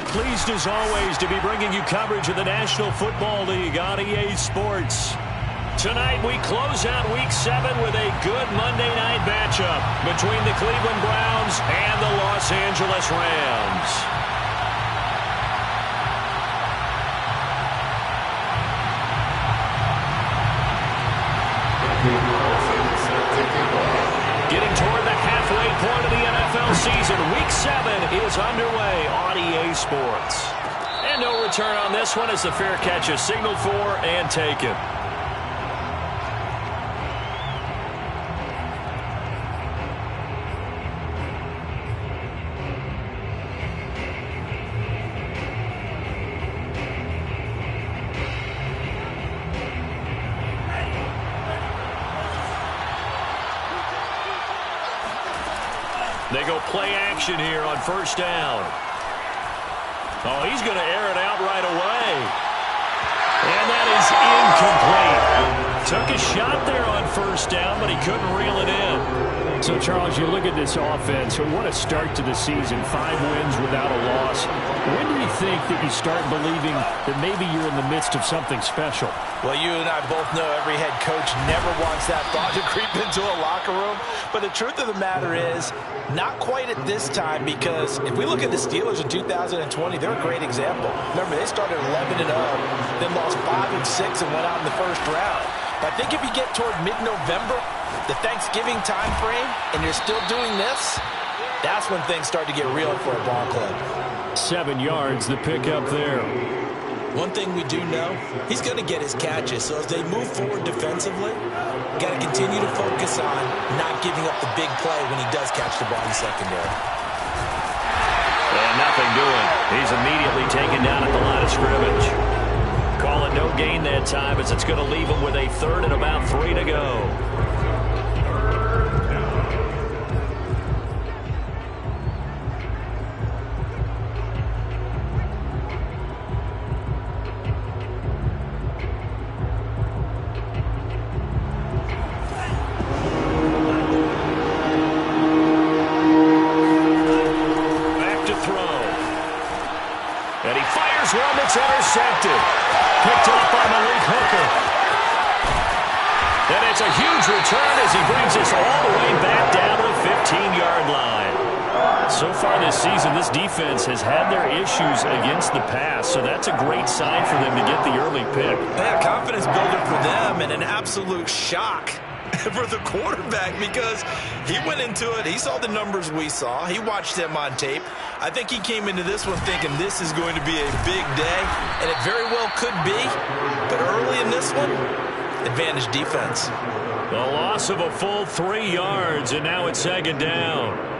pleased as always to be bringing you coverage of the National Football League on EA Sports. Tonight we close out Week 7 with a good Monday night matchup between the Cleveland Browns and the Los Angeles Rams. Getting toward the halfway point of the NFL season, Week 7 is underway on EA Sports. And no return on this one as the fair catch is signaled for and taken. They go play action here on first down. Oh, he's going to air it out right away. And that is incomplete. Took a shot there on first down, but he couldn't reel it in. So, Charles, you look at this offense, what a start to the season. 5 wins without a loss. When do you think that you start believing that maybe you're in the midst of something special? Well, you and I both know every head coach never wants that thought to creep into a locker room. But the truth of the matter is, not quite at this time, because if we look at the Steelers in 2020, they're a great example. Remember, they started 11-0, then lost 5-6 and went out in the first round. But I think if you get toward mid-November, the Thanksgiving time frame, and you're still doing this, that's when things start to get real for a ball club. 7 yards, the pickup there. One thing we do know, he's going to get his catches. So as they move forward defensively, got to continue to focus on not giving up the big play when he does catch the ball in secondary. And nothing doing. He's immediately taken down at the line of scrimmage. Call it no gain that time as it's going to leave him with a third and about 3 to go. One that's intercepted. Picked up by Malik Hooker. And it's a huge return as he brings us all the way back down to the 15-yard line. So far this season, this defense has had their issues against the pass, so that's a great sign for them to get the early pick. Yeah, confidence builder for them and an absolute shock for the quarterback because he went into it. He saw the numbers we saw. He watched them on tape. I think he came into this one thinking this is going to be a big day, and it very well could be. But early in this one, advantage defense. The loss of a full 3 yards, and now it's second down.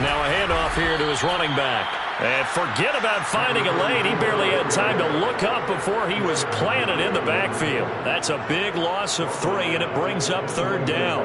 Now a handoff here to his running back. And forget about finding a lane. He barely had time to look up before he was planted in the backfield. That's a big loss of 3, and it brings up third down.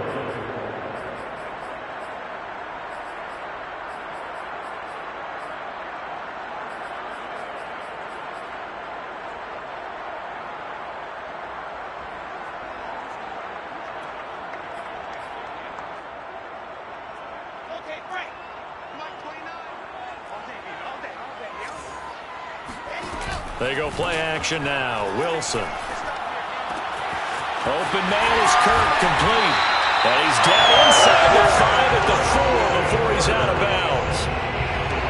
They go play action now. Wilson. Open man is Kirk, complete. And he's down inside the 5 at the 4 before he's out of bounds.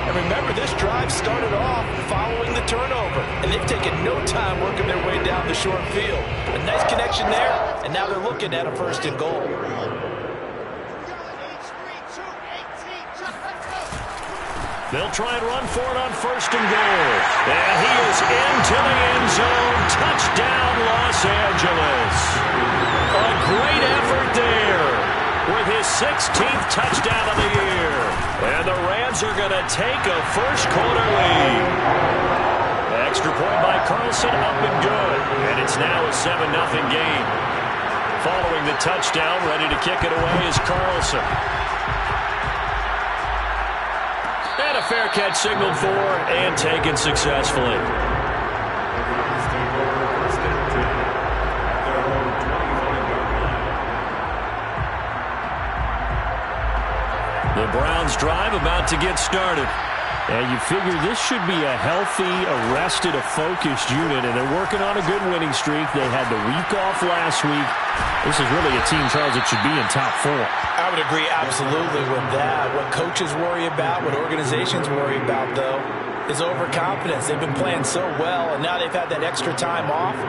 And remember, this drive started off following the turnover. And they've taken no time working their way down the short field. A nice connection there, and now they're looking at a first and goal. They'll try and run for it on first and goal. And he is into the end zone. Touchdown, Los Angeles. A great effort there with his 16th touchdown of the year. And the Rams are going to take a first-quarter lead. Extra point by Carlson, up and good. And it's now a 7-0 game. Following the touchdown, ready to kick it away is Carlson. And a fair catch signaled for and taken successfully. The Browns drive about to get started. And you figure this should be a healthy, arrested, a focused unit, and they're working on a good winning streak. They had the week off last week. This is really a team, Charles, that should be in top 4. I would agree absolutely with that. What coaches worry about, what organizations worry about, though, is overconfidence. They've been playing so well, and now they've had that extra time off.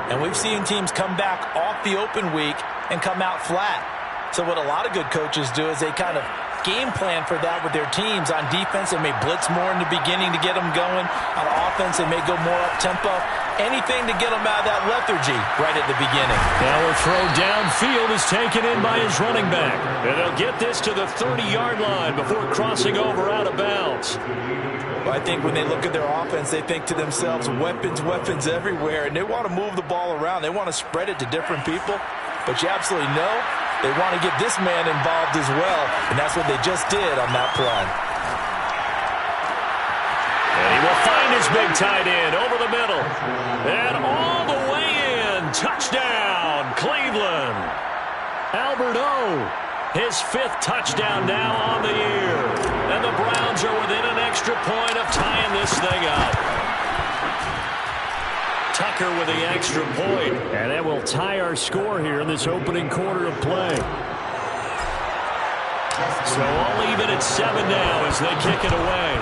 And we've seen teams come back off the open week and come out flat. So what a lot of good coaches do is they kind of game plan for that with their teams. On defense, they may blitz more in the beginning to get them going. On offense, they may go more up-tempo. Anything to get them out of that lethargy right at the beginning. Now a throw downfield is taken in by his running back. And they'll get this to the 30-yard line before crossing over out of bounds. Well, I think when they look at their offense, they think to themselves, weapons, weapons everywhere. And they want to move the ball around. They want to spread it to different people. But you absolutely know they want to get this man involved as well, and that's what they just did on that play. And he will find his big tight end over the middle. And all the way in. Touchdown, Cleveland. Albert O, his 5th touchdown now on the year. And the Browns are within an extra point of tying this thing up. Tucker with the extra point. And that will tie our score here in this opening quarter of play. So all even at 7 now as they kick it away.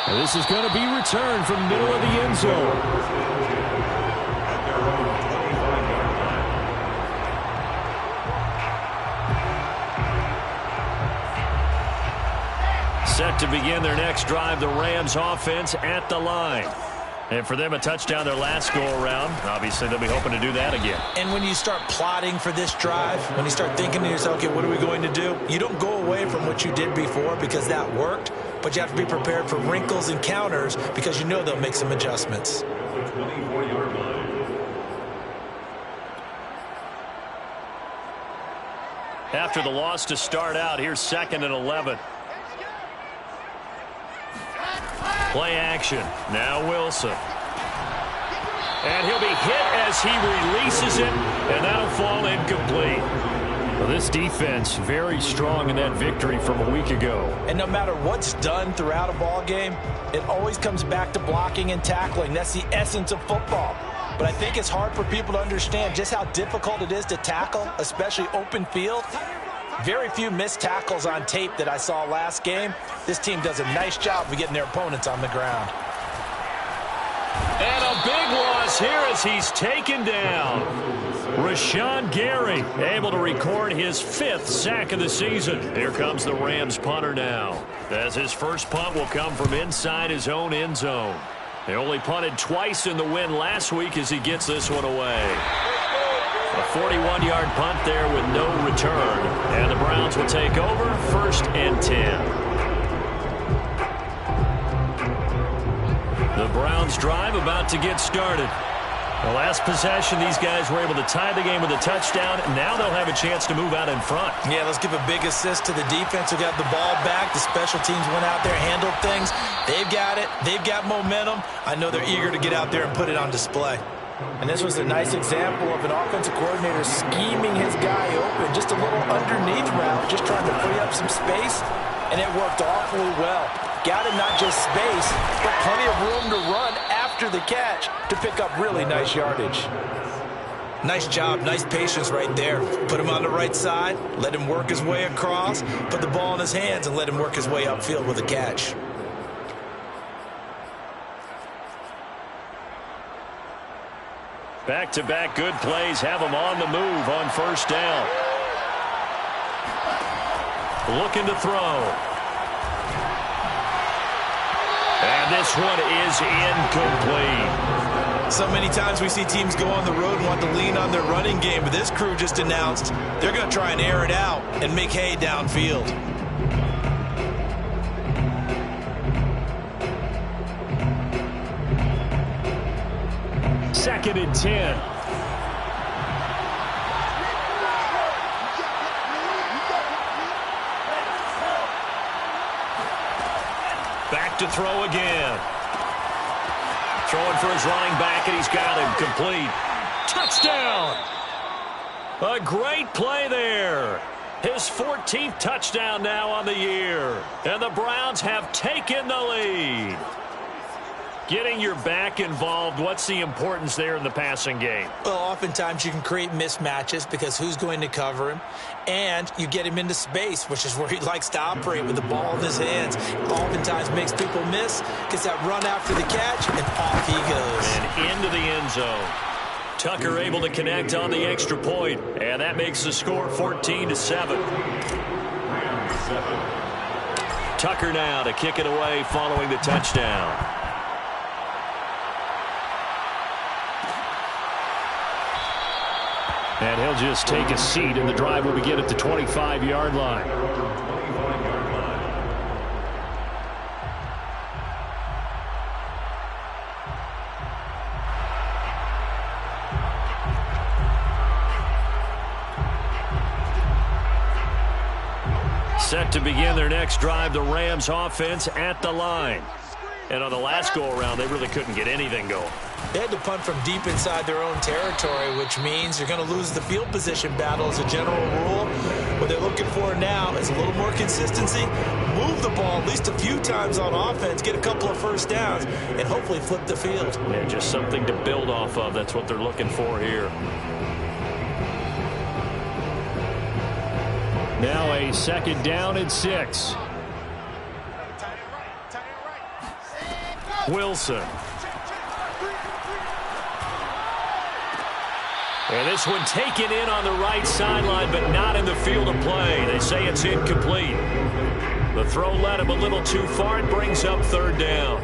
And this is going to be returned from middle of the end zone. Set to begin their next drive, the Rams offense at the line. And for them, a touchdown their last go-around. Obviously, they'll be hoping to do that again. And when you start plotting for this drive, when you start thinking to yourself, okay, what are we going to do? You don't go away from what you did before because that worked, but you have to be prepared for wrinkles and counters because you know they'll make some adjustments. After the loss to start out, here's 2nd and 11. Play action. Now Wilson. And he'll be hit as he releases it, and that'll fall incomplete. Well, this defense very strong in that victory from a week ago. And no matter what's done throughout a ball game, it always comes back to blocking and tackling. That's the essence of football. But I think it's hard for people to understand just how difficult it is to tackle, especially open field. Very few missed tackles on tape that I saw last game. This team does a nice job of getting their opponents on the ground. And a big loss here as he's taken down. Rashawn Gary able to record his 5th sack of the season. Here comes the Rams punter now, as his first punt will come from inside his own end zone. They only punted twice in the win last week as he gets this one away. A 41-yard punt there with no return. And the Browns will take over 1st and 10. The Browns drive about to get started. The last possession, these guys were able to tie the game with a touchdown. Now they'll have a chance to move out in front. Yeah, let's give a big assist to the defense who got the ball back. The special teams went out there, handled things. They've got it. They've got momentum. I know they're eager to get out there and put it on display. And this was a nice example of an offensive coordinator scheming his guy open. Just a little underneath route, just trying to free up some space. And it worked awfully well. Got him not just space, but plenty of room to run after the catch to pick up really nice yardage. Nice job, nice patience right there. Put him on the right side, let him work his way across, put the ball in his hands, and let him work his way upfield with a catch. Back-to-back good plays have him on the move on 1st down. Looking to throw. And this one is incomplete. So many times we see teams go on the road and want to lean on their running game, but this crew just announced they're going to try and air it out and make hay downfield. 2nd and 10. Back to throw again. Throwing for his running back, and he's got him. Complete. Touchdown! A great play there. His 14th touchdown now on the year. And the Browns have taken the lead. Getting your back involved, what's the importance there in the passing game? Well, oftentimes you can create mismatches because who's going to cover him? And you get him into space, which is where he likes to operate with the ball in his hands. Oftentimes makes people miss, gets that run after the catch, and off he goes. And into the end zone. Tucker able to connect on the extra point, and that makes the score 14-7. Tucker now to kick it away following the touchdown. And he'll just take a seat, and the drive will begin at the 25-yard line. Set to begin their next drive, the Rams offense at the line. And on the last go-around, they really couldn't get anything going. They had to punt from deep inside their own territory, which means you're going to lose the field position battle as a general rule. What they're looking for now is a little more consistency, move the ball at least a few times on offense, get a couple of first downs, and hopefully flip the field. Yeah, just something to build off of. That's what they're looking for here. Now a 2nd down and 6. Wilson. And this one taken in on the right sideline, but not in the field of play. They say it's incomplete. The throw led him a little too far. It brings up 3rd down.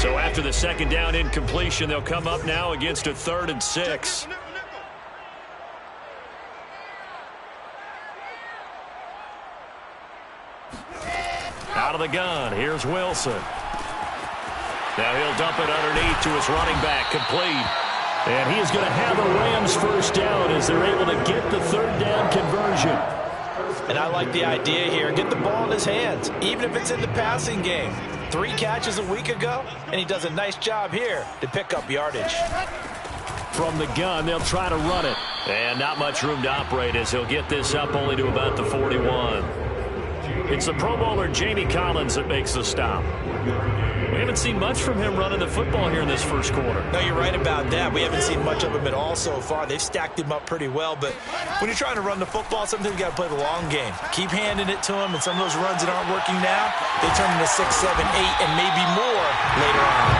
So after the 2nd down incompletion, they'll come up now against a 3rd and 6. Out of the gun, here's Wilson. Now he'll dump it underneath to his running back, complete. And he is going to have a Rams first down as they're able to get the 3rd down conversion. And I like the idea here. Get the ball in his hands, even if it's in the passing game. 3 catches a week ago, and he does a nice job here to pick up yardage. From the gun, they'll try to run it. And not much room to operate as he'll get this up only to about the 41. It's the Pro Bowler Jamie Collins that makes the stop. We haven't seen much from him running the football here in this first quarter. No, you're right about that. We haven't seen much of him at all so far. They've stacked him up pretty well, but when you're trying to run the football, sometimes you got to play the long game. Keep handing it to him, and some of those runs that aren't working now, they turn into 6, 7, 8, and maybe more later on.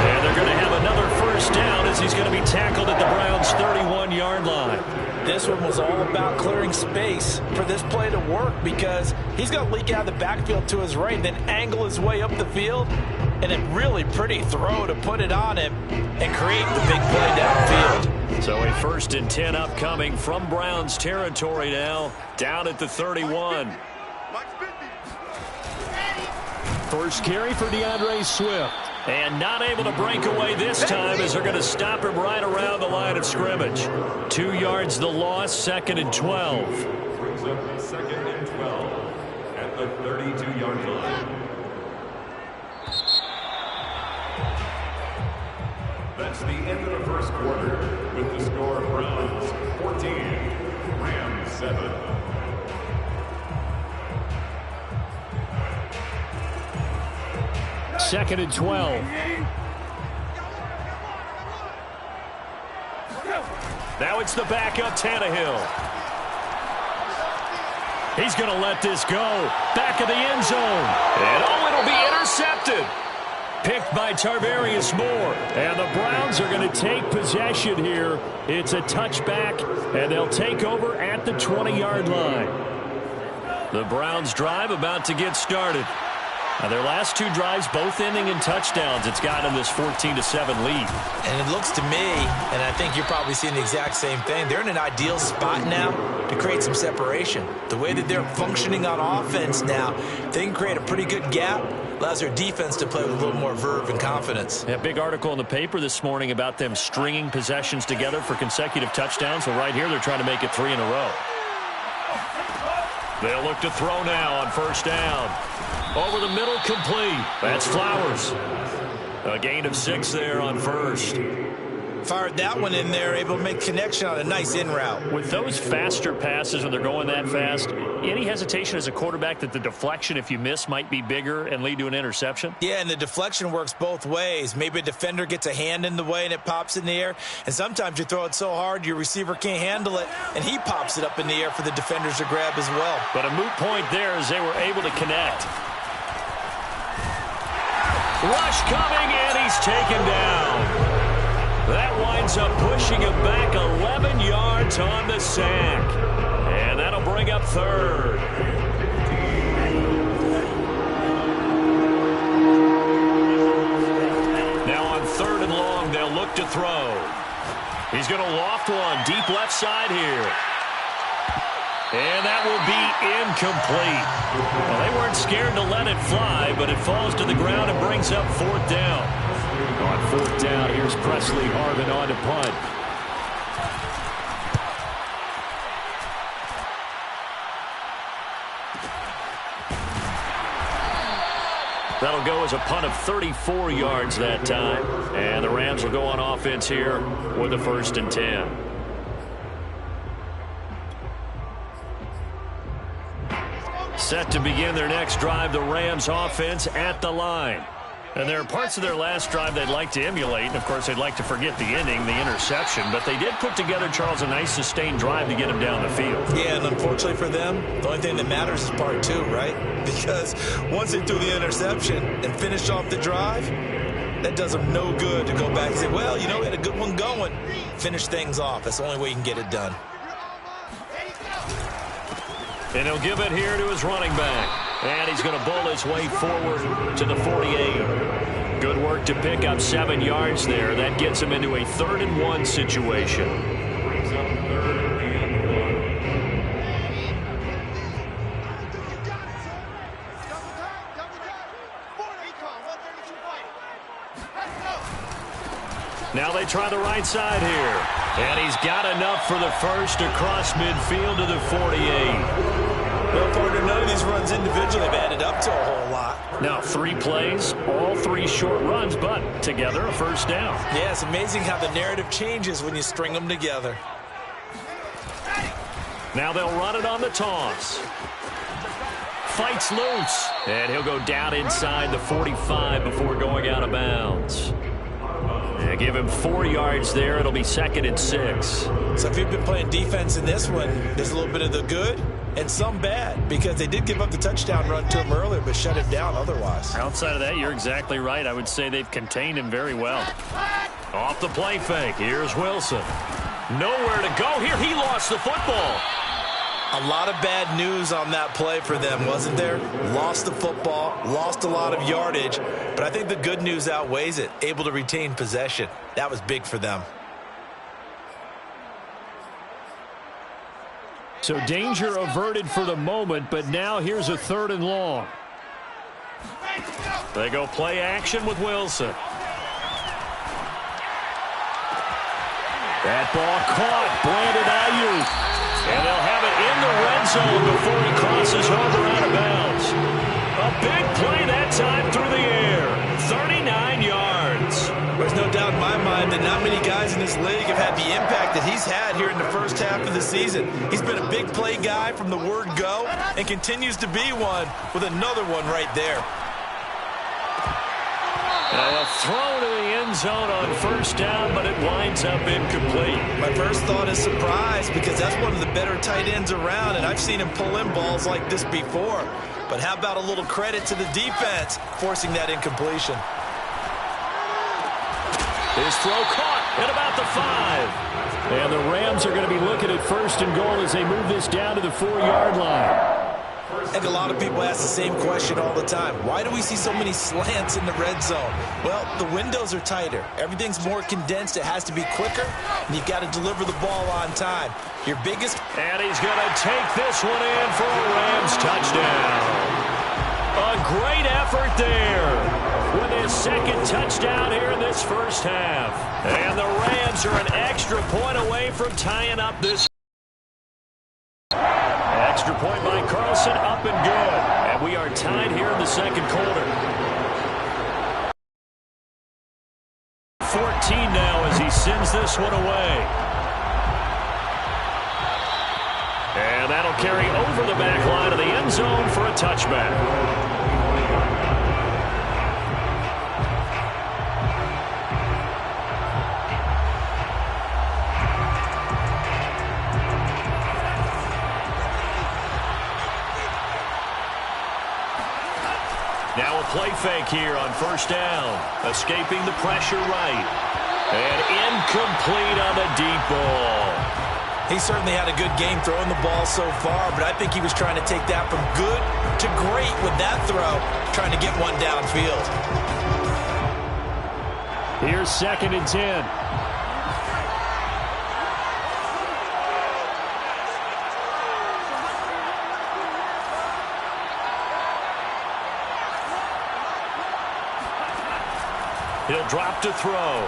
And they're going to have another first down as he's going to be tackled at the Browns' 31-yard line. This one was all about clearing space for this play to work because he's going to leak out of the backfield to his right, then angle his way up the field, and a really pretty throw to put it on him and create the big play downfield. So a 1st and 10 upcoming from Browns territory now, down at the 31. First carry for DeAndre Swift. And not able to break away this time as they're going to stop him right around the line of scrimmage. 2 yards the loss, 2nd and 12. Brings up 2nd and 12 at the 32-yard line. That's the end of the first quarter with the score Browns 14, Rams 7. Second and 12. Now it's the backup Tannehill. He's going to let this go. Back of the end zone. And it'll be intercepted. Picked by Tarvarius Moore. And the Browns are going to take possession here. It's a touchback, and they'll take over at the 20-yard line. The Browns drive about to get started. Now their last 2 drives, both ending in touchdowns. It's gotten this 14-7 lead. And it looks to me, and I think you're probably seeing the exact same thing, they're in an ideal spot now to create some separation. The way that they're functioning on offense now, they can create a pretty good gap. Allows their defense to play with a little more verve and confidence. A big article in the paper this morning about them stringing possessions together for consecutive touchdowns. Well, right here, they're trying to make it 3 in a row. They'll look to throw now on first down. Over the middle, complete. That's Flowers. A gain of 6 there on first. Fired that one in there, able to make connection on a nice in route. With those faster passes when they're going that fast, any hesitation as a quarterback that the deflection, if you miss, might be bigger and lead to an interception? Yeah, and the deflection works both ways. Maybe a defender gets a hand in the way and it pops in the air, and sometimes you throw it so hard your receiver can't handle it, and he pops it up in the air for the defenders to grab as well. But a moot point there as they were able to connect. Rush coming, and he's taken down. That winds up pushing him back 11 yards on the sack. And that'll bring up third. Now on 3rd and long, they'll look to throw. He's going to loft one deep left side here. And that will be incomplete. Well, they weren't scared to let it fly, but it falls to the ground and brings up 4th down. On 4th down, here's Presley Harvin on to punt. That'll go as a punt of 34 yards that time. And the Rams will go on offense here with a 1st and 10. Set to begin their next drive, the Rams offense at the line. And there are parts of their last drive they'd like to emulate. And, of course, they'd like to forget the ending, the interception. But they did put together, Charles, a nice sustained drive to get him down the field. Yeah, and unfortunately for them, the only thing that matters is part 2, right? Because once they threw the interception and finished off the drive, that does them no good to go back and say, well, you know, we had a good one going. Finish things off. That's the only way you can get it done. And he'll give it here to his running back. And he's going to bull his way forward to the 48. Good work to pick up 7 yards there. That gets him into a 3rd and 1 situation. Brings up 3rd and 1. Now they try the right side here. And he's got enough for the first across midfield to the 48. Well, partner, none of these runs individually have added up to a whole lot. Now 3 plays, all 3 short runs, but together a 1st down. Yeah, it's amazing how the narrative changes when you string them together. Now they'll run it on the toss. Fights loose. And he'll go down inside the 45 before going out of bounds. And give him 4 yards there. It'll be 2nd and 6. So if you've been playing defense in this one, there's a little bit of the good and some bad, because they did give up the touchdown run to him earlier, but shut him down otherwise. Outside of that, you're exactly right. I would say they've contained him very well. Off the play fake. Here's Wilson. Nowhere to go here. He lost the football. A lot of bad news on that play for them, wasn't there? Lost the football, lost a lot of yardage, but I think the good news outweighs it. Able to retain possession. That was big for them. So danger averted for the moment, but now here's a 3rd and long. They go play action with Wilson. That ball caught. Brandon Ayuk. And they'll have it in the red zone before he crosses over out of bounds. A big play that time through the air. 39 yards. There's no doubt in my mind that not many guys in this league have had the impact that he's had here in the first half of the season. He's been a big play guy from the word go and continues to be one with another one right there. Now a throw to the end zone on 1st down, but it winds up incomplete. My first thought is surprise, because that's one of the better tight ends around, and I've seen him pull in balls like this before. But how about a little credit to the defense forcing that incompletion? His throw caught at about the 5. And the Rams are going to be looking at 1st and goal as they move this down to the 4-yard line. I think a lot of people ask the same question all the time. Why do we see so many slants in the red zone? Well, the windows are tighter. Everything's more condensed. It has to be quicker, and you've got to deliver the ball on time. Your biggest... And he's going to take this one in for a Rams touchdown. A great effort there with his 2nd touchdown here in this first half. And the Rams are an extra point away from tying up this. Extra point by Carlson, up and good. And we are tied here in the second quarter. 14 now as he sends this one away. And that'll carry over the back line of the end zone for a touchback. Now a play fake here on first down. Escaping the pressure right. And incomplete on the deep ball. He certainly had a good game throwing the ball so far, but I think he was trying to take that from good to great with that throw, trying to get one downfield. Here's 2nd and 10. He'll drop to throw.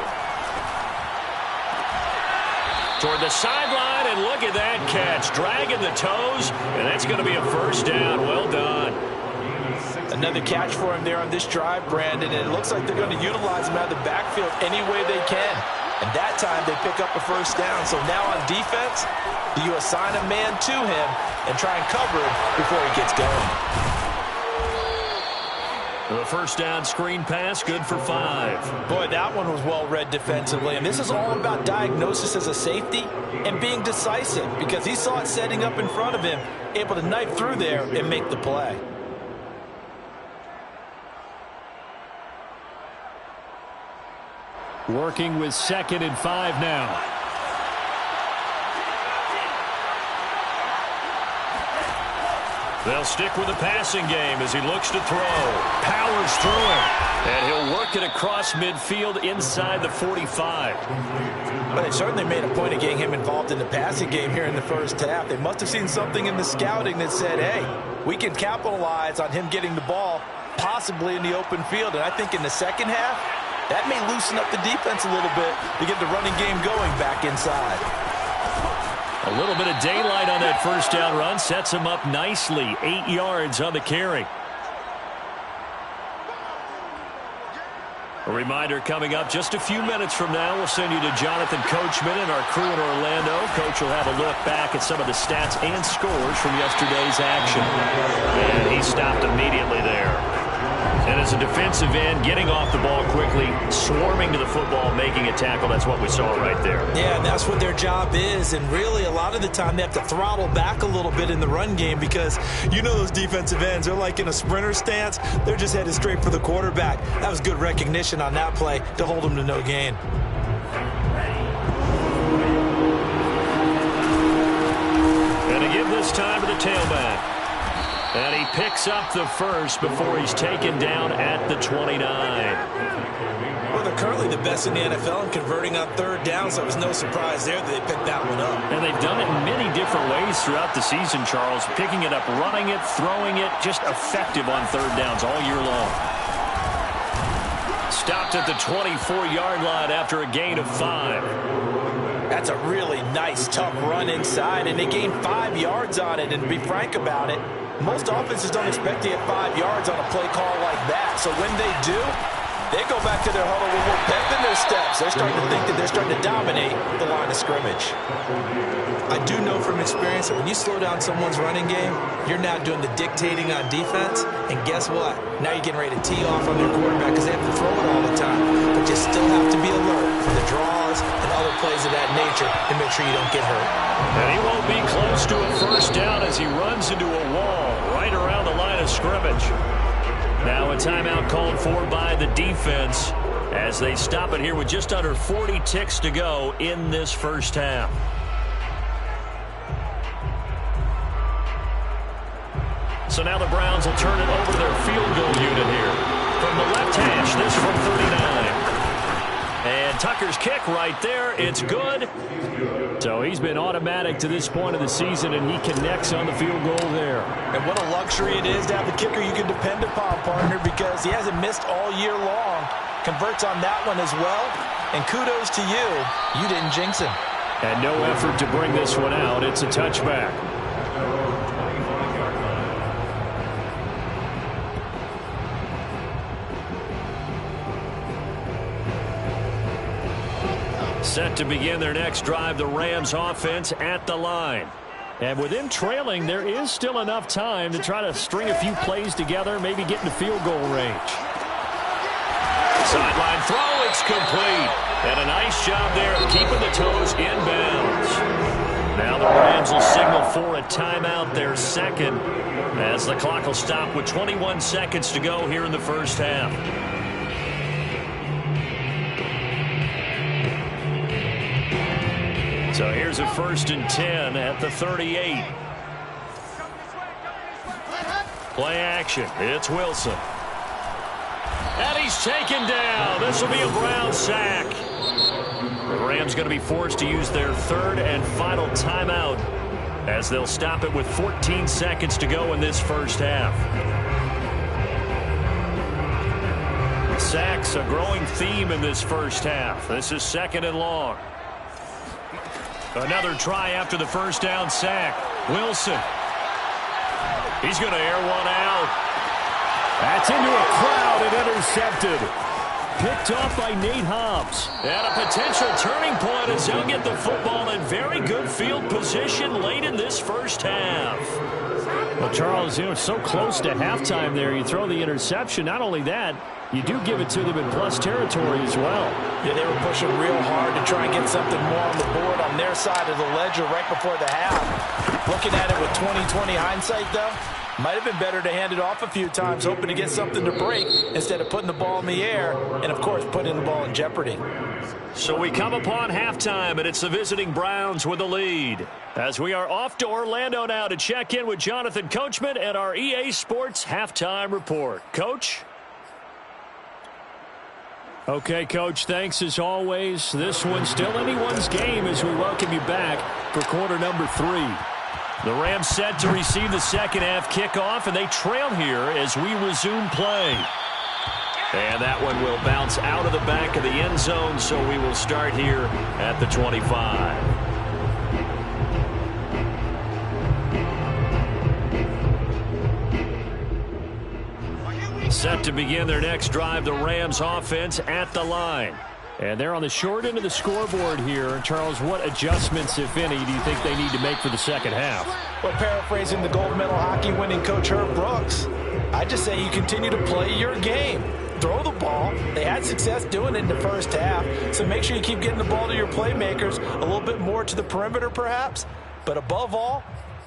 Toward the sideline, and look at that catch. Dragging the toes, and that's going to be a first down. Well done. Another catch for him there on this drive, Brandon, and it looks like they're going to utilize him out of the backfield any way they can. And that time they pick up a first down. So now on defense, do you assign a man to him and try and cover him before he gets going? The first down screen pass, good for 5. Boy, that one was well read defensively. And this is all about diagnosis as a safety and being decisive, because he saw it setting up in front of him, able to knife through there and make the play. Working with 2nd and 5 now. They'll stick with the passing game as he looks to throw. Powers through it. And he'll work it across midfield inside the 45. But they certainly made a point of getting him involved in the passing game here in the first half. They must have seen something in the scouting that said, hey, we can capitalize on him getting the ball possibly in the open field. And I think in the second half, that may loosen up the defense a little bit to get the running game going back inside. A little bit of daylight on that first down run sets him up nicely. 8 yards on the carry. A reminder coming up just a few minutes from now. We'll send you to Jonathan Coachman and our crew in Orlando. Coach will have a look back at some of the stats and scores from yesterday's action. And he stopped immediately there. And as a defensive end, getting off the ball quickly, swarming to the football, making a tackle, that's what we saw right there. Yeah, and that's what their job is. And really, a lot of the time, they have to throttle back a little bit in the run game, because you know those defensive ends, they're like in a sprinter stance. They're just headed straight for the quarterback. That was good recognition on that play to hold them to no gain. And to give this time to the tailback. And he picks up the first before he's taken down at the 29. Well, they're currently the best in the NFL in converting on third down, so it was no surprise there that they picked that one up. And they've done it in many different ways throughout the season, Charles. Picking it up, running it, throwing it, just effective on third downs all year long. Stopped at the 24-yard line after a gain of 5. That's a really nice, tough run inside, and they gained 5 yards on it. And to be frank about it, most offenses don't expect to get 5 yards on a play call like that. So when they do, they go back to their huddle with more pep in their steps. They're starting to think that they're starting to dominate the line of scrimmage. I do know from experience that when you slow down someone's running game, you're now doing the dictating on defense. And guess what? Now you're getting ready to tee off on their quarterback because they have to throw it all the time. But you still have to be alert for the draws and other plays of that nature to make sure you don't get hurt. And he won't be close to a first down as he runs into a wall right around the line of scrimmage. Now a timeout called for by the defense as they stop it here with just under 40 ticks to go in this first half. So now the Browns will turn it over to their field goal unit here. From the left hash, this from 39. And Tucker's kick right there. It's good. So he's been automatic to this point of the season, and he connects on the field goal there. And what a luxury it is to have a kicker you can depend upon, partner, because he hasn't missed all year long. Converts on that one as well. And kudos to you. You didn't jinx him. And no effort to bring this one out. It's a touchback. Set to begin their next drive, the Rams offense at the line. And with them trailing, there is still enough time to try to string a few plays together, maybe get into field goal range. Sideline throw, it's complete. And a nice job there of keeping the toes in bounds. Now the Rams will signal for a timeout, their second, as the clock will stop with 21 seconds to go here in the first half. So here's a 1st and 10 at the 38. Play action. It's Wilson. And he's taken down. This will be a Brown sack. The Rams going to be forced to use their 3rd and final timeout as they'll stop it with 14 seconds to go in this first half. Sacks, a growing theme in this first half. This is 2nd and long. Another try after the first down sack. Wilson. He's going to air one out. That's into a crowd and intercepted. Picked off by Nate Hobbs. And a potential turning point as they'll get the football in very good field position late in this first half. Well, Charles, so close to halftime there. You throw the interception. Not only that, you do give it to them in plus territory as well. Yeah, they were pushing real hard to try and get something more on the board on their side of the ledger right before the half. Looking at it with 20/20 hindsight, though, might have been better to hand it off a few times, hoping to get something to break instead of putting the ball in the air and, of course, putting the ball in jeopardy. So we come upon halftime, and it's the visiting Browns with the lead. As we are off to Orlando now to check in with Jonathan Coachman and our EA Sports Halftime Report. Coach? Okay, Coach, thanks as always. This one's still anyone's game as we welcome you back for quarter number 3. The Rams set to receive the second half kickoff, and they trail here as we resume play. And that one will bounce out of the back of the end zone, so we will start here at the 25. Set to begin their next drive, the Rams offense at the line. And they're on the short end of the scoreboard here. Charles, what adjustments, if any, do you think they need to make for the second half? Well, paraphrasing the gold medal hockey winning coach Herb Brooks, I just say you continue to play your game. Throw the ball. They had success doing it in the first half, so make sure you keep getting the ball to your playmakers, a little bit more to the perimeter perhaps, but above all,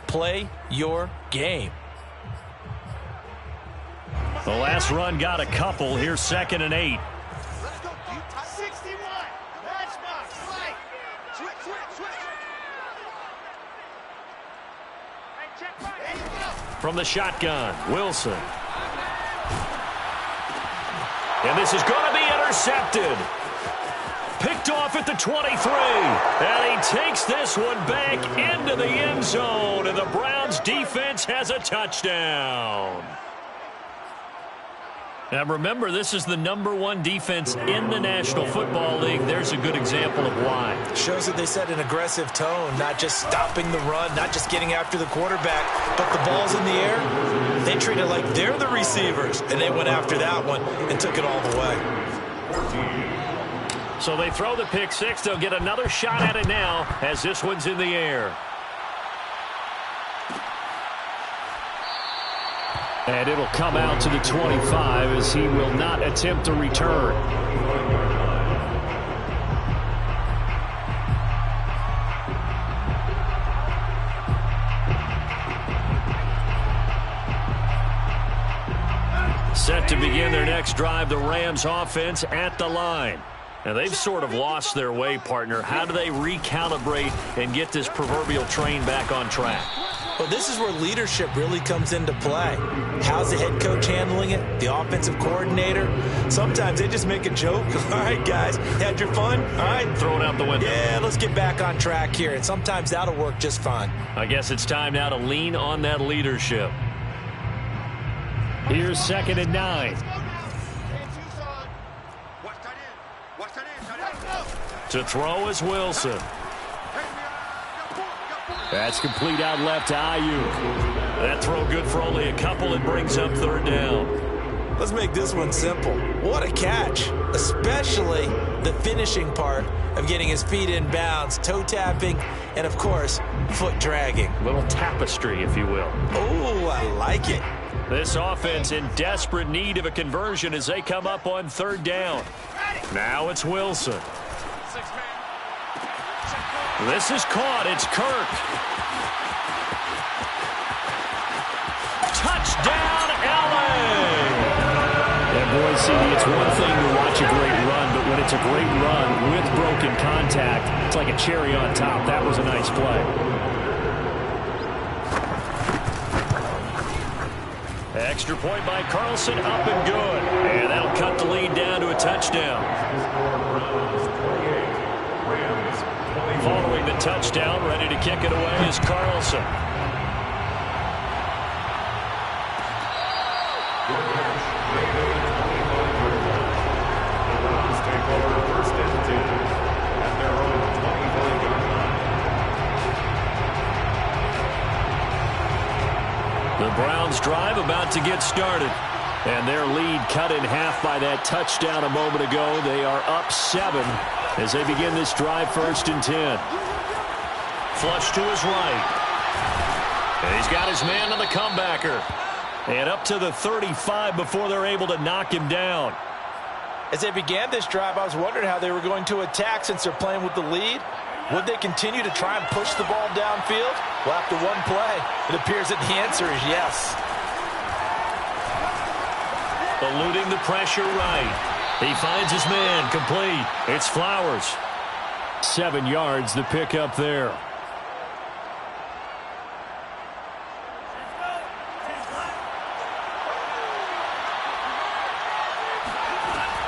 play your game. The last run got a couple. Here's 2nd and 8. From the shotgun, Wilson. And this is going to be intercepted. Picked off at the 23. And he takes this one back into the end zone. And the Browns defense has a touchdown. Now remember, this is the #1 defense in the National Football League. There's a good example of why. Shows that they set an aggressive tone, not just stopping the run, not just getting after the quarterback, but the ball's in the air. They treat it like they're the receivers, and they went after that one and took it all the way. So they throw the pick six. They'll get another shot at it now as this one's in the air. And it'll come out to the 25 as he will not attempt to return. Set to begin their next drive, the Rams offense at the line. Now, they've sort of lost their way, partner. How do they recalibrate and get this proverbial train back on track? Well, this is where leadership really comes into play. How's the head coach handling it? The offensive coordinator? Sometimes they just make a joke. All right, guys, had your fun? All right. Throw it out the window. Yeah, let's get back on track here. And sometimes that'll work just fine. I guess it's time now to lean on that leadership. Here's 2nd and 9. To throw is Wilson. That's complete out left to Ayuk. That throw good for only a couple. It brings up 3rd down. Let's make this one simple. What a catch, especially the finishing part of getting his feet in bounds, toe tapping, and of course, foot dragging. A little tapestry, if you will. Oh, I like it. This offense in desperate need of a conversion as they come up on third down. Now it's Wilson. This is caught. It's Kirk. Touchdown, LA! And boy, CD, it's one thing to watch a great run, but when it's a great run with broken contact, it's like a cherry on top. That was a nice play. Extra point by Carlson, up and good. And that'll cut the lead down to a touchdown. Following the touchdown, ready to kick it away is Carlson. The Browns drive about to get started. And their lead cut in half by that touchdown a moment ago. They are up 7 as they begin this drive, 1st and 10. Flush to his right. And he's got his man on the comebacker. And up to the 35 before they're able to knock him down. As they began this drive, I was wondering how they were going to attack since they're playing with the lead. Would they continue to try and push the ball downfield? Well, after one play, it appears that the answer is yes. Eluding the pressure right. He finds his man, complete. It's Flowers. 7 yards, the pickup there.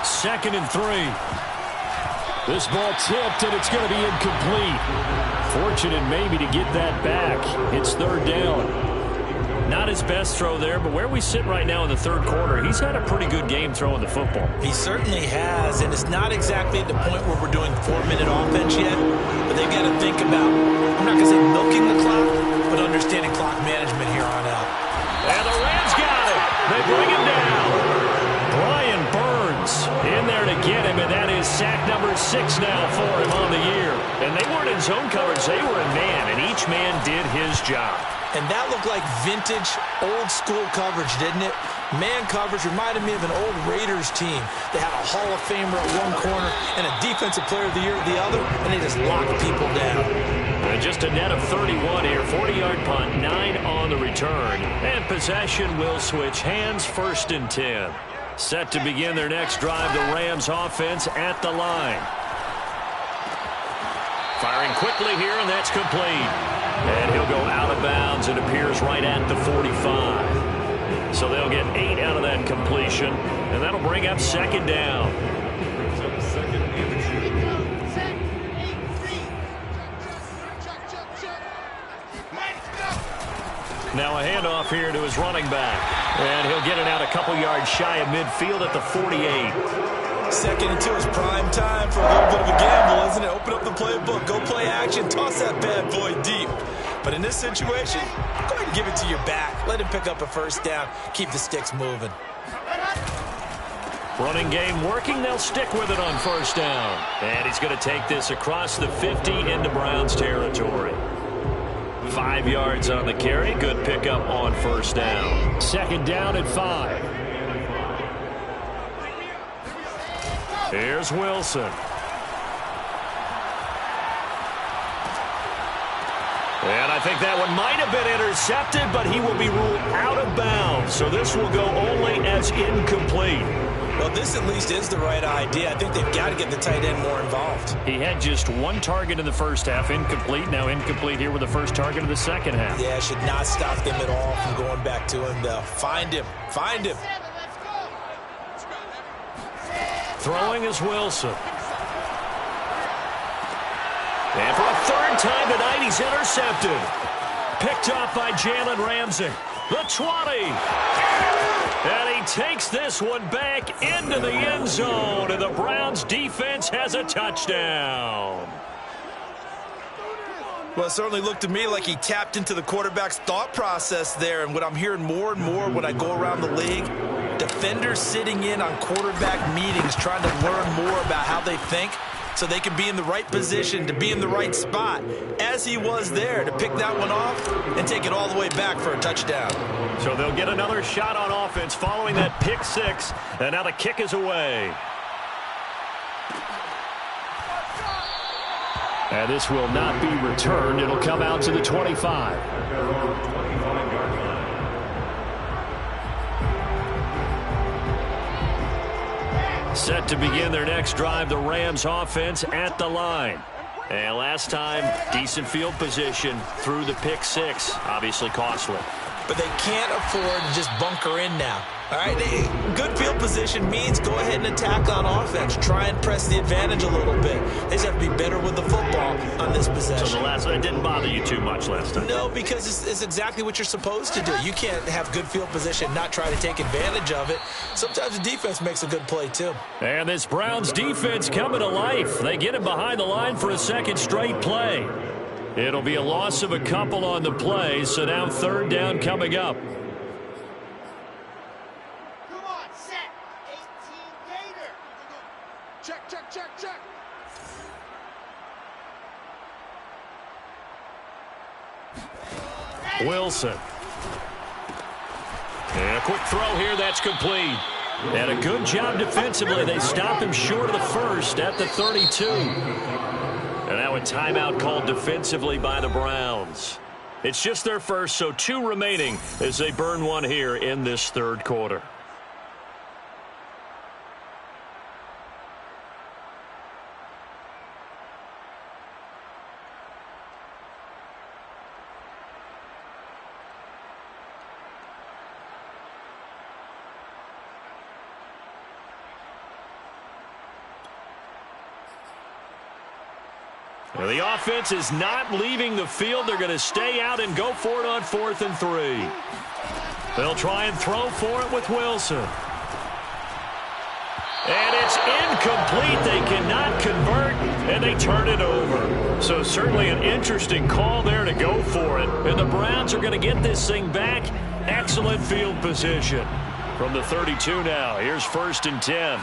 Second and 3. This ball tipped, and it's going to be incomplete. Fortunate maybe to get that back. It's 3rd down. Not his best throw there, but where we sit right now in the 3rd quarter, he's had a pretty good game throwing the football. He certainly has, and it's not exactly at the point where we're doing 4-minute offense yet, but they've got to think about, I'm not going to say milking the clock, but understanding clock management here on out. And the Rams got it. They bring him down. Brian Burns in there to get him, and that is sack number 6 now for him on the year. And they weren't in zone coverage, they were in man, and each man did his job. And that looked like vintage, old-school coverage, didn't it? Man coverage reminded me of an old Raiders team. They had a Hall of Famer at one corner and a Defensive Player of the Year at the other, and they just locked people down. And just a net of 31 here, 40-yard punt, 9 on the return. And possession will switch hands, 1st and 10. Set to begin their next drive, the Rams offense at the line. Firing quickly here, and that's complete. And he'll go out of bounds. It appears right at the 45. So they'll get 8 out of that completion, and that'll bring up 2nd down. Now a handoff here to his running back. And he'll get it out a couple yards shy of midfield at the 48. 2nd and 2 is prime time for a little bit of a gamble, isn't it? Open up the playbook, go play action, toss that bad boy deep. But in this situation, go ahead and give it to your back. Let him pick up a 1st down. Keep the sticks moving. Running game working. They'll stick with it on 1st down. And he's going to take this across the 50 into Browns territory. 5 yards on the carry. Good pickup on 1st down. 2nd down at 5. Here's Wilson. And I think that one might have been intercepted, but he will be ruled out of bounds. So this will go only as incomplete. Well, this at least is the right idea. I think they've got to get the tight end more involved. He had just 1 target in the 1st half, incomplete. Now incomplete here with the 1st target of the 2nd half. Yeah, should not stop them at all from going back to him, though. Find him. Find him. Throwing is Wilson. And for a 3rd time tonight, he's intercepted. Picked off by Jalen Ramsey. The 20. And he takes this one back into the end zone. And the Browns defense has a touchdown. Well, it certainly looked to me like he tapped into the quarterback's thought process there. And what I'm hearing more and more when I go around the league, defenders sitting in on quarterback meetings trying to learn more about how they think so they can be in the right position to be in the right spot, as he was there to pick that one off and take it all the way back for a touchdown. So they'll get another shot on offense following that pick six, and now the kick is away. And this will not be returned. It'll come out to the 25. Set to begin their next drive, the Rams offense at the line. And last time, decent field position through the pick six. Obviously costly. But they can't afford to just bunker in now. All right, good field position means go ahead and attack on offense. Try and press the advantage a little bit. They just have to be better with the football on this possession. So that didn't bother you too much last time? No, because it's exactly what you're supposed to do. You can't have good field position, not try to take advantage of it. Sometimes the defense makes a good play, too. And this Browns defense coming to life. They get him behind the line for a second straight play. It'll be a loss of a couple on the play, so now third down coming up. Come on, set. 18 Gator. Check, check, check, check. Wilson. And a quick throw here, that's complete. And a good job defensively. They stop him short of the first at the 32. And now a timeout called defensively by the Browns. It's just their first, so 2 remaining as they burn one here in this third quarter. Well, the offense is not leaving the field. They're going to stay out and go for it on 4th and 3. They'll try and throw for it with Wilson. And it's incomplete. They cannot convert, and they turn it over. So certainly an interesting call there to go for it. And the Browns are going to get this thing back. Excellent field position. From the 32 now, here's 1st and 10.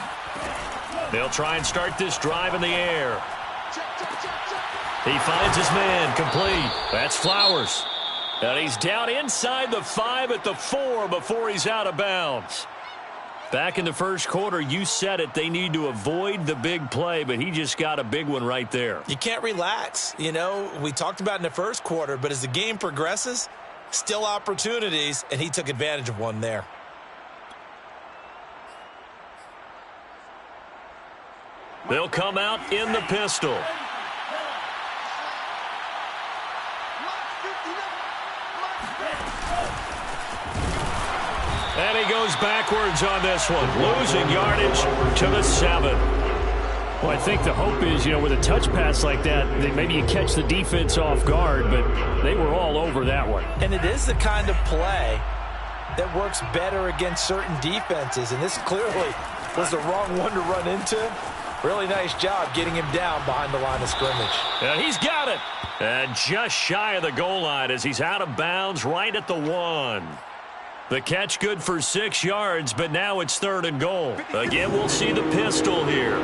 They'll try and start this drive in the air. He finds his man, complete. That's Flowers. And he's down inside the 5 at the 4 before he's out of bounds. Back in the first quarter, you said it, they need to avoid the big play, but he just got a big one right there. You can't relax. You know, we talked about in the first quarter, but as the game progresses, still opportunities, and he took advantage of one there. They'll come out in the pistol. And he goes backwards on this one, losing yardage to the 7. Well, I think the hope is, you know, with a touch pass like that, maybe you catch the defense off guard, but they were all over that one. And it is the kind of play that works better against certain defenses, and this clearly was the wrong one to run into. Really nice job getting him down behind the line of scrimmage. And he's got it. And just shy of the goal line as he's out of bounds right at the 1. The catch good for 6 yards, but now it's 3rd and goal. Again, we'll see the pistol here.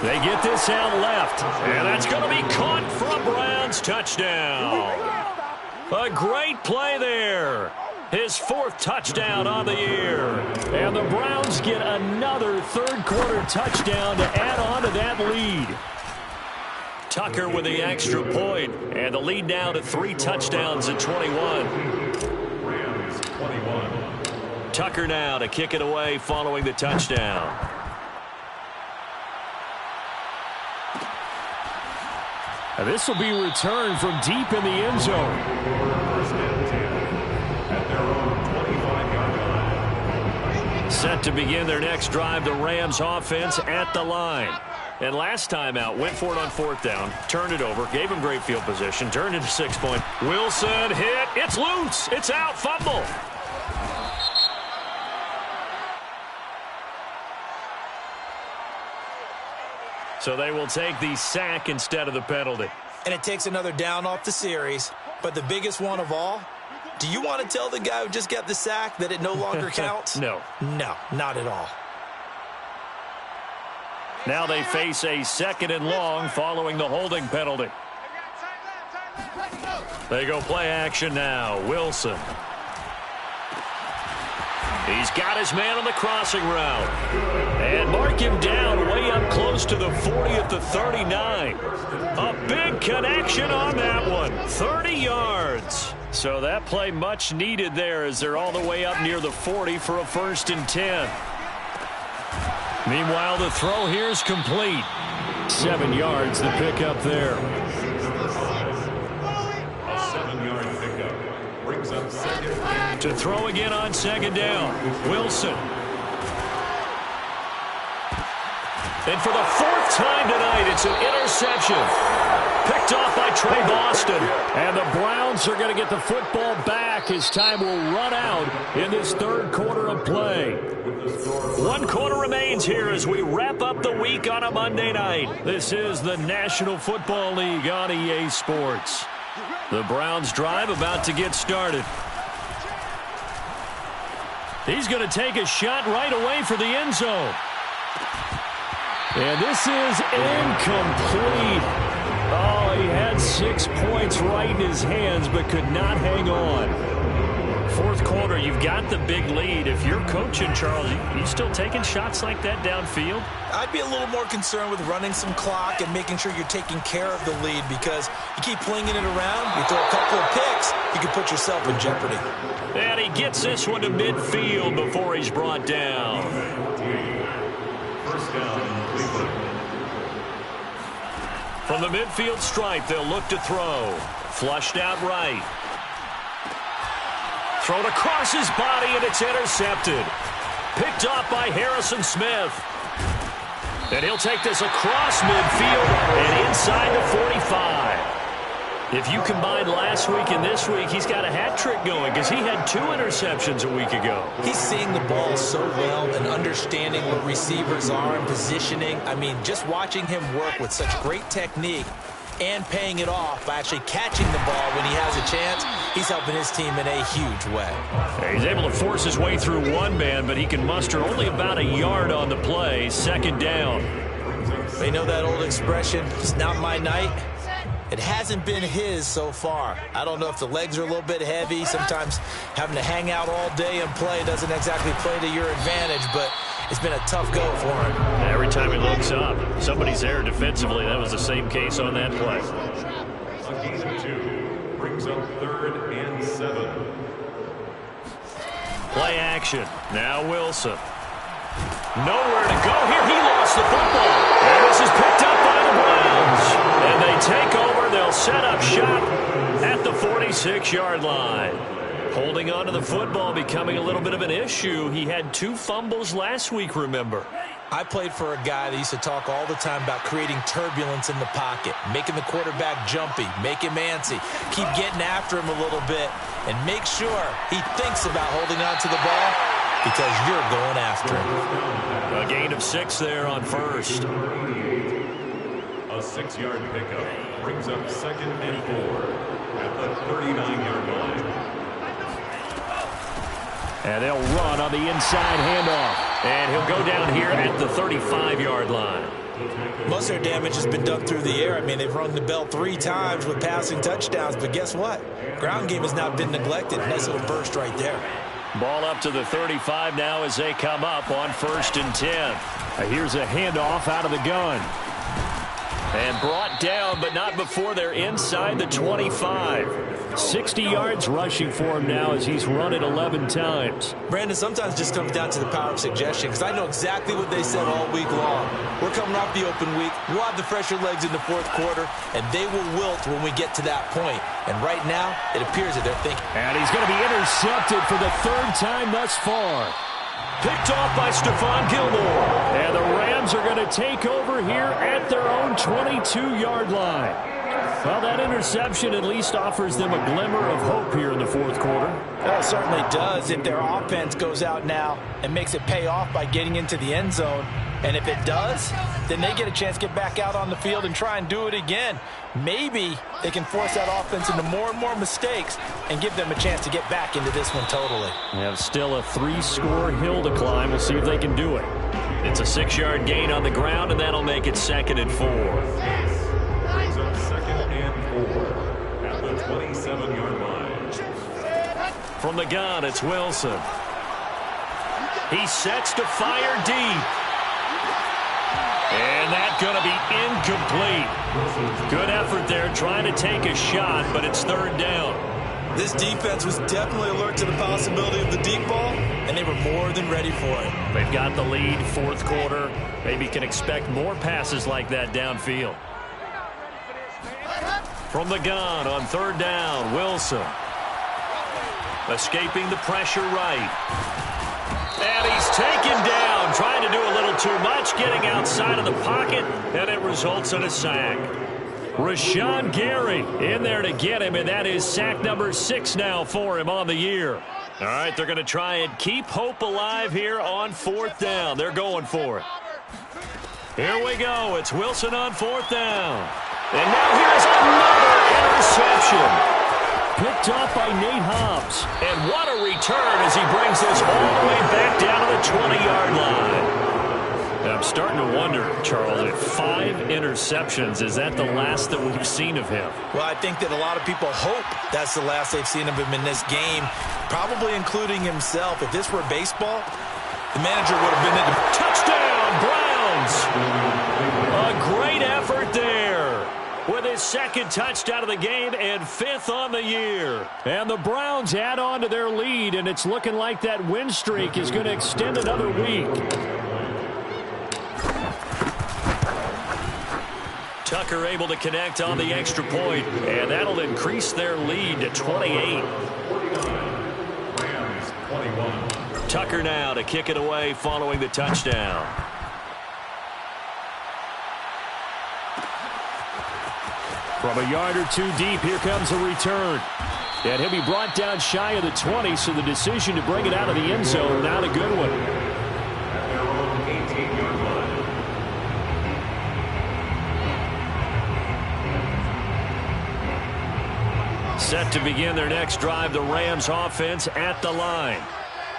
They get this out left, and that's going to be caught for a Browns touchdown. A great play there. His 4th touchdown on the year. And the Browns get another third-quarter touchdown to add on to that lead. Tucker with the extra point, and the lead now to 3 touchdowns at 21. Rams 21. Tucker now to kick it away following the touchdown. And this will be returned from deep in the end zone. First and 10 at their own 25-yard line. Set to begin their next drive, the Rams offense at the line. And last time out, went for it on 4th down, turned it over, gave him great field position, turned into 6-point. Wilson hit. It's loose. It's out. Fumble. So they will take the sack instead of the penalty. And it takes another down off the series. But the biggest one of all, Do you want to tell the guy who just got the sack that it no longer counts? No. No, not at all. Now they face a 2nd and long following the holding penalty. They go play action now. Wilson. He's got his man on the crossing route. And mark him down way up close to the 40 at the 39. A big connection on that one. 30 yards. So that play much needed there as they're all the way up near the 40 for a 1st and 10. Meanwhile, the throw here is complete. 7 yards the pick up there. A 7-yard pickup brings up 2nd. To throw again on 2nd down. Wilson. And for the 4th time tonight, it's an interception. Picked off by Trey Boston. And the Browns are going to get the football back as time will run out in this 3rd quarter of play. 1 quarter remains here as we wrap up the week on a Monday night. This is the National Football League on EA Sports. The Browns drive about to get started. He's going to take a shot right away for the end zone. And this is incomplete. Oh, he had 6 points right in his hands but could not hang on. 4th quarter, you've got the big lead. If you're coaching, Charles, you still taking shots like that downfield? I'd be a little more concerned with running some clock and making sure you're taking care of the lead, because you keep flinging it around, you throw a couple of picks, you can put yourself in jeopardy. And he gets this one to midfield before he's brought down. 1st down, Cleveland. From the midfield stripe, they'll look to throw. Flushed out right. Thrown across his body, and it's intercepted. Picked off by Harrison Smith. And he'll take this across midfield and inside the 45. If you combine last week and this week, he's got a hat trick going because he had 2 interceptions a week ago. He's seeing the ball so well and understanding where receivers are and positioning. I mean, just watching him work with such great technique and paying it off by actually catching the ball when he has a chance, he's helping his team in a huge way. He's able to force his way through one man, but he can muster only about a yard on the play. 2nd down. They know that old expression, it's not my night. It hasn't been his so far. I don't know if the legs are a little bit heavy. Sometimes having to hang out all day and play doesn't exactly play to your advantage, but it's been a tough go for him. Every time he looks up, somebody's there defensively. That was the same case on that play. A gain of 2 brings up 3rd and 7. Play action. Now Wilson. Nowhere to go here. He lost the football. And this is picked up by the Browns. And they take over. They'll set up shop at the 46-yard line. Holding on to the football becoming a little bit of an issue. He had 2 fumbles last week, remember. I played for a guy that used to talk all the time about creating turbulence in the pocket, making the quarterback jumpy, make him antsy, keep getting after him a little bit, and make sure he thinks about holding on to the ball because you're going after him. A gain of 6 there on 1st. A 6-yard pickup brings up 2nd and 4 at the 39-yard line. And they'll run on the inside handoff. And he'll go down here at the 35-yard line. Most of their damage has been done through the air. I mean, they've rung the bell 3 times with passing touchdowns, but guess what? Ground game has not been neglected. Nice little burst right there. Ball up to the 35 now as they come up on 1st and 10. Here's a handoff out of the gun. And brought down, but not before they're inside the 25. 60 yards rushing for him now as he's run it 11 times. Brandon, sometimes it just comes down to the power of suggestion, because I know exactly what they said all week long. We're coming off the open week. We'll have the fresher legs in the 4th quarter, and they will wilt when we get to that point. And right now, it appears that they're thinking. And he's going to be intercepted for the 3rd time thus far. Picked off by Stephon Gilmore. And the Rams are going to take over here at their own 22-yard line. Well, that interception at least offers them a glimmer of hope here in the 4th quarter. Well, it certainly does. If their offense goes out now and makes it pay off by getting into the end zone, And if it does, then they get a chance to get back out on the field and try and do it again. Maybe they can force that offense into more and more mistakes and give them a chance to get back into this one totally. They have still a 3-score hill to climb. We'll see if they can do it. It's a 6-yard gain on the ground, and that'll make it 2nd and 4. Brings up 2nd and 4 at the 27-yard line. From the gun, it's Wilson. He sets to fire deep. And that's going to be incomplete. Good effort there trying to take a shot, but it's 3rd down. This defense was definitely alert to the possibility of the deep ball, and they were more than ready for it. They've got the lead, 4th quarter. Maybe can expect more passes like that downfield. From the gun on 3rd down, Wilson. Escaping the pressure right. And he's taken down, trying to do a little too much, getting outside of the pocket, and it results in a sack. Rashawn Gary in there to get him, and that is sack number 6 now for him on the year. All right, they're going to try and keep hope alive here on 4th down. They're going for it. Here we go. It's Wilson on 4th down. And now here's another interception. Picked off by Nate Hobbs. And what a return as he brings this all the way back down to the 20-yard line. I'm starting to wonder, Charles, if 5 interceptions, is that the last that we've seen of him? Well, I think that a lot of people hope that's the last they've seen of him in this game, probably including himself. If this were baseball, the manager would have been in the touchdown, Browns. A great effort there with his 2nd touchdown of the game and 5th on the year. And the Browns add on to their lead, and it's looking like that win streak is going to extend another week. Tucker able to connect on the extra point, and that'll increase their lead to 28. Tucker now to kick it away following the touchdown. From a yard or 2 deep, here comes a return. And he'll be brought down shy of the 20, so the decision to bring it out of the end zone, not a good one. Set to begin their next drive, the Rams offense at the line.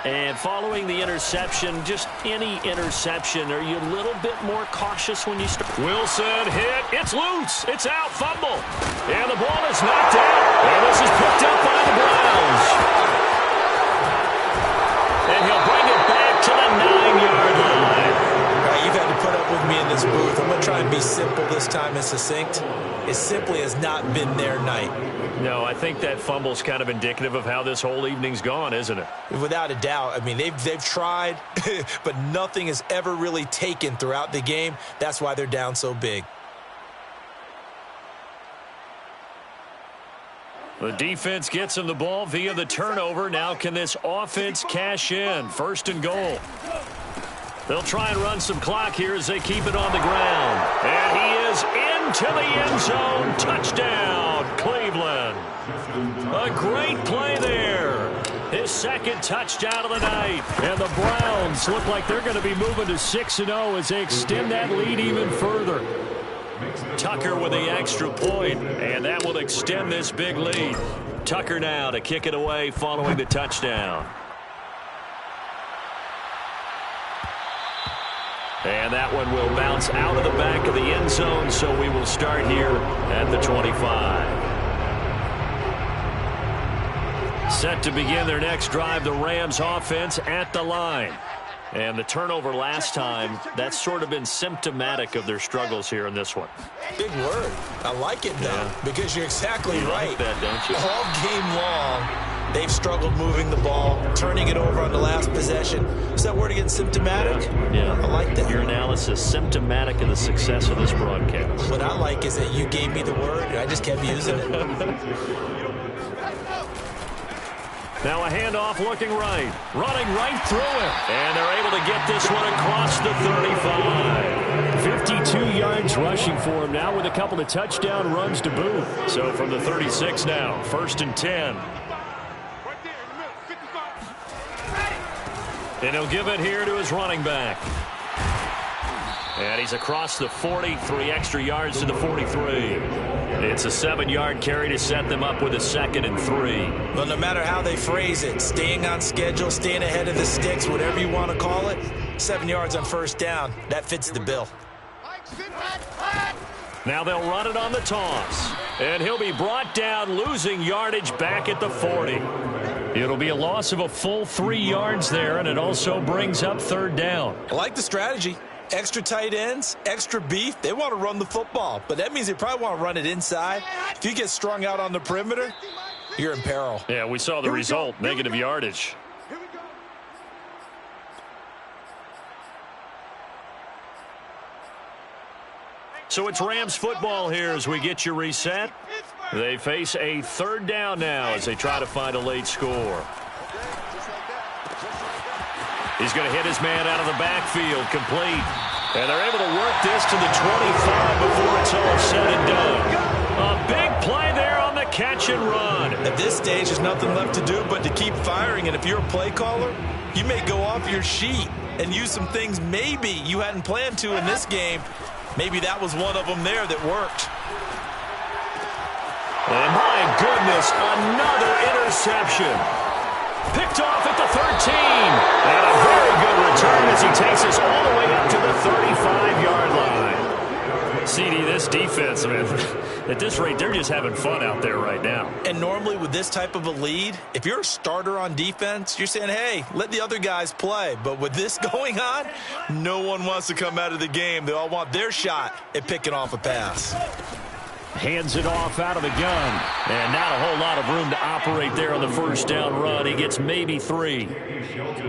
And following the interception, just any interception, are you a little bit more cautious when you start? Wilson hit. It's loose. It's out. Fumble. And the ball is knocked out. And this is picked up by the Browns. And he'll bring it back to the 9-yard line. All right, you've had to put up with me in this booth. I'm going to try and be simple this time and succinct. It simply has not been their night. No, I think that fumble's kind of indicative of how this whole evening's gone, isn't it? Without a doubt. I mean, they've tried, but nothing has ever really taken throughout the game. That's why they're down so big. The defense gets him the ball via the turnover. Now can this offense cash in? 1st and goal. They'll try and run some clock here as they keep it on the ground. And he is into the end zone. Touchdown, Cleveland. A great play there. His 2nd touchdown of the night. And the Browns look like they're going to be moving to 6-0 as they extend that lead even further. Tucker with the extra point, and that will extend this big lead. Tucker now to kick it away following the touchdown. And that one will bounce out of the back of the end zone, so we will start here at the 25. Set to begin their next drive, the Rams offense at the line. And the turnover last time, that's sort of been symptomatic of their struggles here in this one. Big word. I like it, though, because you're exactly right. Like that, don't you? All game long, they've struggled moving the ball, turning it over on the last possession. Is that word again, symptomatic? Yeah. I like that. Your analysis, symptomatic of the success of this broadcast. What I like is that you gave me the word, and I just kept using it. Now a handoff looking right. Running right through it. And they're able to get this one across the 35. 52 yards rushing for him now with a couple of touchdown runs to boot. So from the 36 now, 1st and 10. And he'll give it here to his running back. And he's across the 40, 3 extra yards to the 43. It's a 7-yard carry to set them up with a 2nd and 3. Well, no matter how they phrase it, staying on schedule, staying ahead of the sticks, whatever you want to call it, 7 yards on first down, that fits the bill. Now they'll run it on the toss. And he'll be brought down, losing yardage back at the 40. It'll be a loss of a full 3 yards there, and it also brings up 3rd down. I like the strategy. Extra tight ends, extra beef. They want to run the football, but that means they probably want to run it inside. If you get strung out on the perimeter, you're in peril. Yeah, we saw the result, negative yardage. So it's Rams football here as we get you reset. They face a 3rd down now as they try to find a late score. He's going to hit his man out of the backfield, complete. And they're able to work this to the 25 before it's all said and done. A big play there on the catch and run. At this stage, there's nothing left to do but to keep firing. And if you're a play caller, you may go off your sheet and use some things maybe you hadn't planned to in this game. Maybe that was one of them there that worked. And my goodness, another interception. Picked off at the 13. And a very good return as he takes us all the way up to the 35-yard line. CD, this defense, man, at this rate, they're just having fun out there right now. And normally with this type of a lead, if you're a starter on defense, you're saying, hey, let the other guys play. But with this going on, no one wants to come out of the game. They all want their shot at picking off a pass. Hands it off out of the gun. And not a whole lot of room to operate there on the first down run. He gets maybe 3.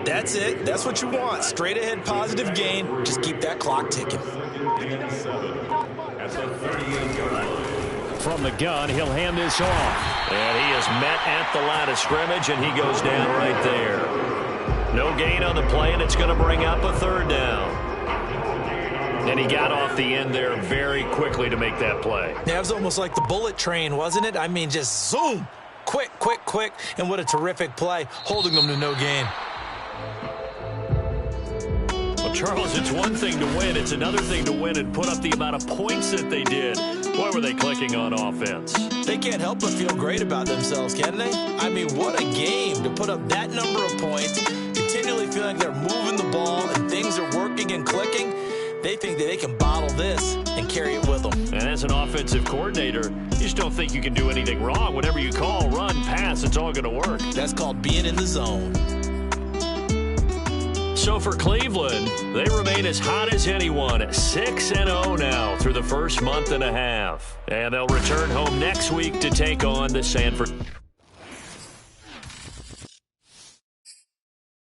That's it. That's what you want. Straight ahead positive gain. Just keep that clock ticking. From the gun, he'll hand this off. And he is met at the line of scrimmage, and he goes down right there. No gain on the play, and it's going to bring up a 3rd down. And he got off the end there very quickly to make that play. Yeah, it was almost like the bullet train, wasn't it? I mean, just zoom. Quick, quick, quick. And what a terrific play, holding them to no gain. Well, Charles, it's one thing to win. It's another thing to win and put up the amount of points that they did. Boy, were they clicking on offense. They can't help but feel great about themselves, can they? I mean, what a game to put up that number of points, continually feeling like they're moving the ball and things are working and clicking. They think that they can bottle this and carry it with them. And as an offensive coordinator, you just don't think you can do anything wrong. Whatever you call, run, pass, it's all going to work. That's called being in the zone. So for Cleveland, they remain as hot as anyone, 6-0 now through the first month and a half. And they'll return home next week to take on the Sanford.